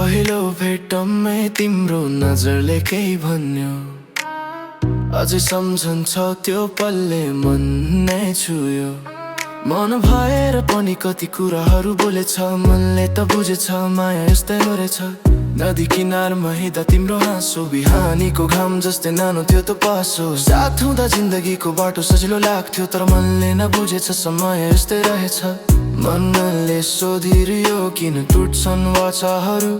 पहिलो भेटमै तिम्रो नजरले केही भन्यो, अझै सम्झन्छ त्यो पलले मन नै छुयो। मन भएर पनि कति कुराहरू बोलेछ, मनले त बुझेछ माया यस्तै रहेछ। नदी किनारमा हिँड्दा तिम्रो हाँसो, बिहानीको घाम जस्तै नानो थियो त पासो। साथ हुँदा जिन्दगीको बाटो सजिलो लाग्थ्यो, तर मनले नबुझेछ समय यस्तै रहेछ। मनले सोधिरह्यो किन टुट्छन् वाचाहरू,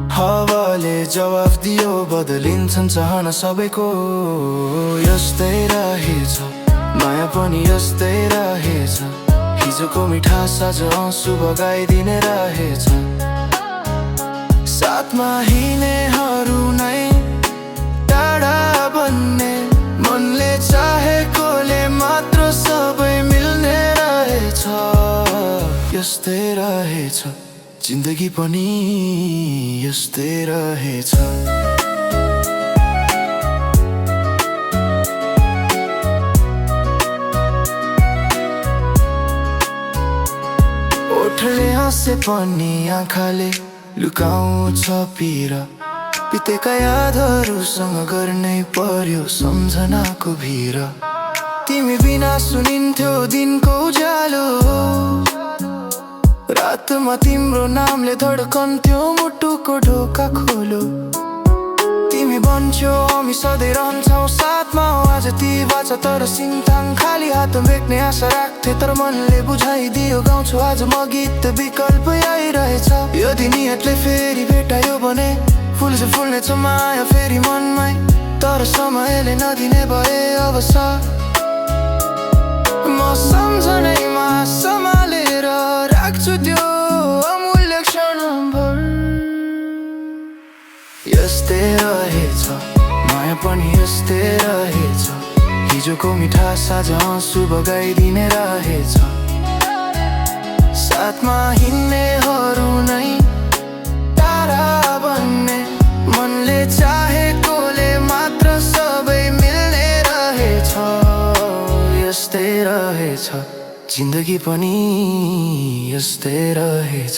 हावाले जवाफ दियो बदलिन्छन् चाहना सबैको। यस्तै रहेछ माया पनि यस्तै रहेछ, हिजोको मिठास आज आँसु बगाइदिने रहेछ। साथमा हिँड्नेहरू नै टाढा बन्ने, मनले चाहेकोले मात्र सबै मिल्ने रहेछ। यस्तै रहेछ जिन्दगी पनि यस्तै रहेछ। ओठले हाँसे पनि आँखाले लुकाउँछ पीडा, बितेका यादहरूसँग गर्नै पर्यो सम्झनाको भिड। तिमी बिना सुनिन्थ्यो दिनको उज्यालो, रातमा तिम्रो नामले धड्कन्थ्यो मुटुको ढोका खोलो। तिमी भन्छौ हामी सधैँ रहन्छौ साथमा, आज ती बाचा तर सिन्ताङ खाली हात भेट्ने आशा राख्थे, तर मनले बुझाइदियो गाउँछु आज म गीत विकल्प आइरहेछ। यदि नियतले फेरि भेटायो भने फुल्छ फुल्ने छ माया फेरि मनमै, तर समयले नदिने भए अवसर। म सम्झनैमा सम्हालेर राख्छु त्यो अमूल्य क्षणभर। यस्तै रहेछ माया पनि यस्तै रहेछ, हिजोको मिठास आज आँसु बगाइदिने रहेछ। साथमा हिँड्नेहरू नै टाढा बन्ने, मनले चाहेकोले मात्र सबै मिल्ने रहेछ। यस्तै रहेछ जिन्दगी पनि यस्तै रहेछ।